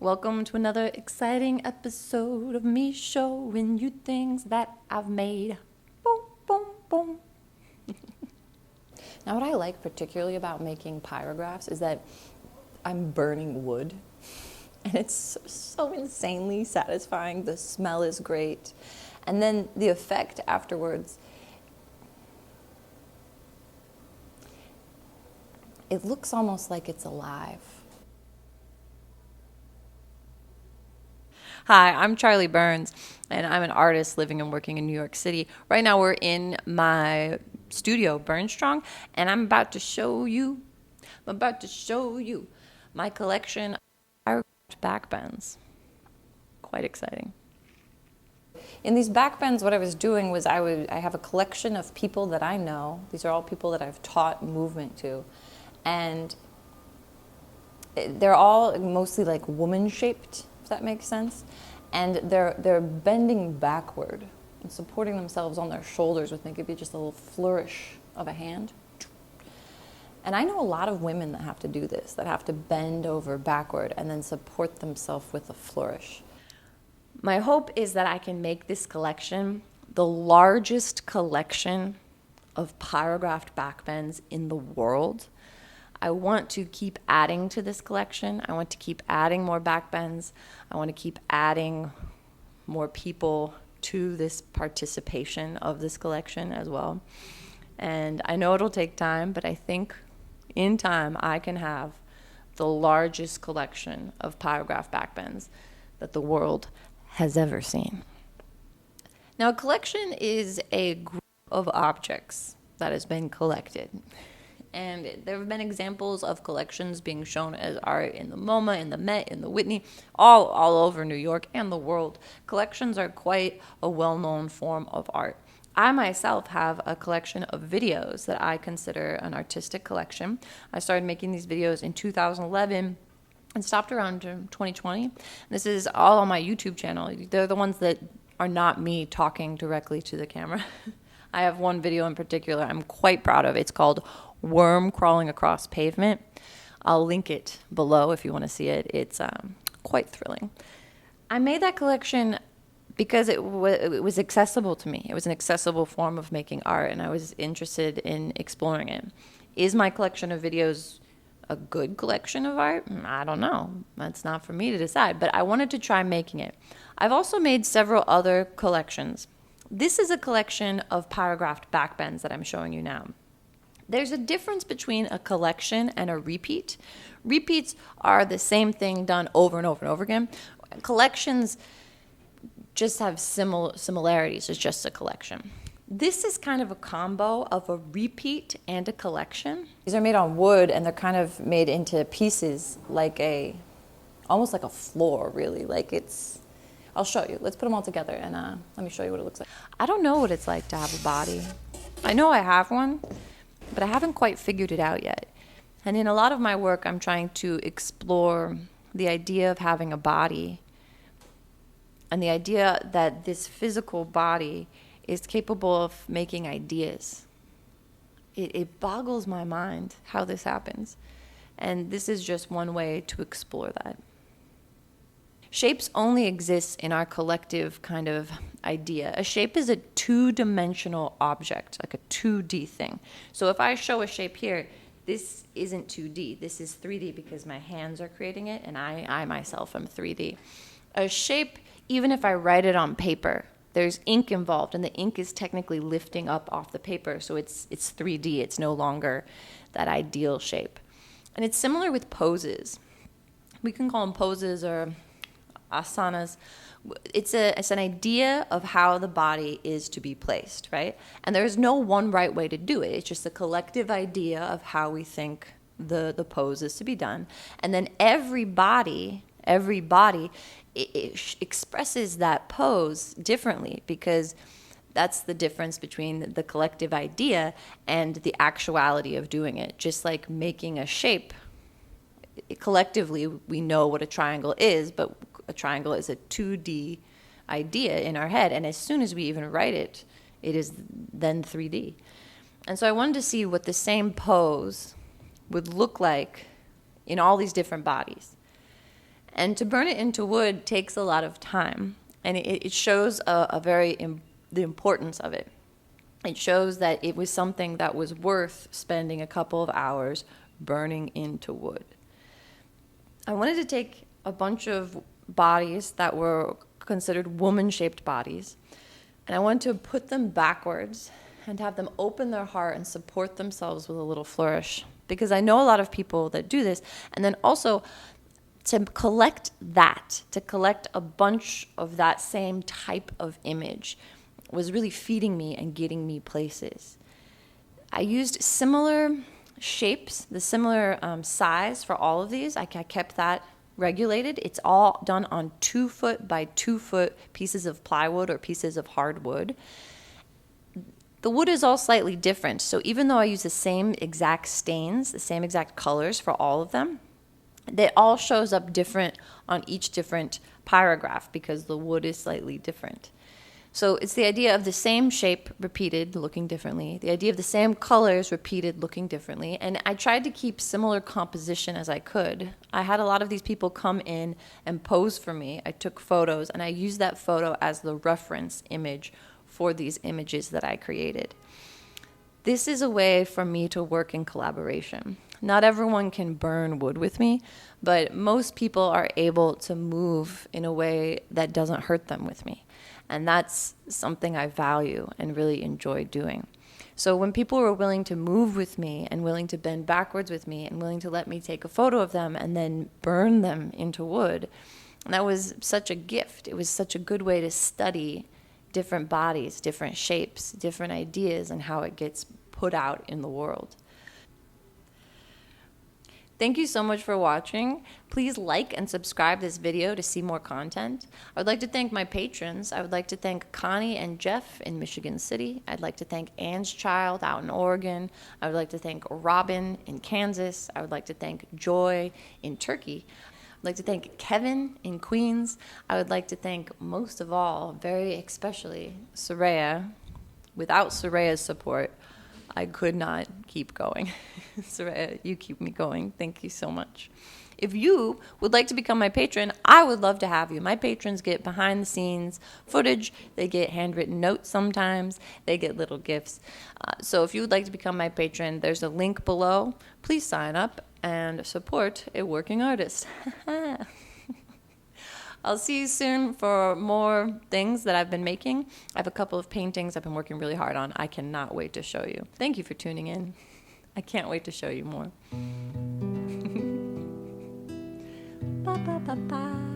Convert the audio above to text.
Welcome to another exciting episode of me showing you things that I've made. Boom, boom, boom. Now, what I like particularly about making pyrographs is that I'm burning wood, and it's so insanely satisfying. The smell is great, and then the effect afterwards, it looks almost like it's alive. Hi, I'm Charlie Burns, and I'm an artist living and working in New York City. Right now, we're in my studio, BurnStrong, and I'm about to show you my collection of Pyrographed backbends. Quite exciting. In these backbends, what I was doing was I have a collection of people that I know. These are all people that I've taught movement to, and they're all mostly like woman-shaped, if that makes sense. And they're bending backward and supporting themselves on their shoulders with maybe just a little flourish of a hand. And I know a lot of women that have to do this, that have to bend over backward and then support themselves with a flourish. My hope is that I can make this collection the largest collection of pyrographed backbends in the world. I want to keep adding to this collection. I want to keep adding more backbends. I want to keep adding more people to this participation of this collection as well. And I know it'll take time, but I think in time I can have the largest collection of pyrographed backbends that the world has ever seen. Now, a collection is a group of objects that has been collected. And there have been examples of collections being shown as art in the MoMA, in the Met, in the Whitney, all over New York and the world. Collections are quite a well-known form of art. I myself have a collection of videos that I consider an artistic collection. I started making these videos in 2011 and stopped around 2020. This is all on my YouTube channel. They're the ones that are not me talking directly to the camera. I have one video in particular I'm quite proud of. It's called Worm Crawling Across Pavement. I'll link it below if you want to see it. It's quite thrilling. I made that collection because it was accessible to me. It was an accessible form of making art, and I was interested in exploring it. Is my collection of videos a good collection of art? I don't know. That's not for me to decide, but I wanted to try making it. I've also made several other collections. This is a collection of pyrographed backbends that I'm showing you now. There's a difference between a collection and a repeat. Repeats are the same thing done over and over and over again. Collections just have similarities. It's just a collection. This is kind of a combo of a repeat and a collection. These are made on wood, and they're kind of made into pieces like almost like a floor, really. I'll show you. Let's put them all together, and let me show you what it looks like. I don't know what it's like to have a body. I know I have one, but I haven't quite figured it out yet. And in a lot of my work, I'm trying to explore the idea of having a body and the idea that this physical body is capable of making ideas. It boggles my mind how this happens. And this is just one way to explore that. Shapes only exist in our collective kind of idea. A shape is a two-dimensional object, like a 2D thing. So if I show a shape here, this isn't 2D. This is 3D because my hands are creating it, and I myself am 3D. A shape, even if I write it on paper, there's ink involved, and the ink is technically lifting up off the paper, so it's 3D. It's no longer that ideal shape. And it's similar with poses. We can call them poses or asanas. It's an idea of how the body is to be placed, right? And there's no one right way to do it. It's just a collective idea of how we think the pose is to be done. And then every body it expresses that pose differently, because that's the difference between the collective idea and the actuality of doing it. Just like making a shape, collectively we know what a triangle is, but a triangle is a 2D idea in our head, and as soon as we even write it, it is then 3D. And so I wanted to see what the same pose would look like in all these different bodies. And to burn it into wood takes a lot of time, and it shows the importance of it. It shows that it was something that was worth spending a couple of hours burning into wood. I wanted to take a bunch of bodies that were considered woman-shaped bodies, and I wanted to put them backwards and have them open their heart and support themselves with a little flourish. Because I know a lot of people that do this, and then also to collect a bunch of that same type of image was really feeding me and getting me places. I used similar shapes, the similar size for all of these. I kept that regulated. It's all done on 2 foot by 2 foot pieces of plywood or pieces of hardwood. The wood is all slightly different, so even though I use the same exact stains, the same exact colors for all of them, it all shows up different on each different pyrograph because the wood is slightly different. So it's the idea of the same shape repeated, looking differently, the idea of the same colors repeated, looking differently, and I tried to keep similar composition as I could. I had a lot of these people come in and pose for me. I took photos, and I used that photo as the reference image for these images that I created. This is a way for me to work in collaboration. Not everyone can burn wood with me, but most people are able to move in a way that doesn't hurt them with me. And that's something I value and really enjoy doing. So when people were willing to move with me and willing to bend backwards with me and willing to let me take a photo of them and then burn them into wood, that was such a gift. It was such a good way to study different bodies, different shapes, different ideas, and how it gets put out in the world. Thank you so much for watching. Please like and subscribe this video to see more content. I would like to thank my patrons. I would like to thank Connie and Jeff in Michigan City. I'd like to thank Anne's Child out in Oregon. I would like to thank Robin in Kansas. I would like to thank Joy in Turkey. I'd like to thank Kevin in Queens. I would like to thank most of all, very especially, Soraya. Without Soraya's support, I could not keep going. Soraya, you keep me going. Thank you so much. If you would like to become my patron, I would love to have you. My patrons get behind the scenes footage. They get handwritten notes sometimes. They get little gifts. So if you would like to become my patron, there's a link below. Please sign up and support a working artist. I'll see you soon for more things that I've been making. I have a couple of paintings I've been working really hard on. I cannot wait to show you. Thank you for tuning in. I can't wait to show you more. Ba, ba, ba, ba.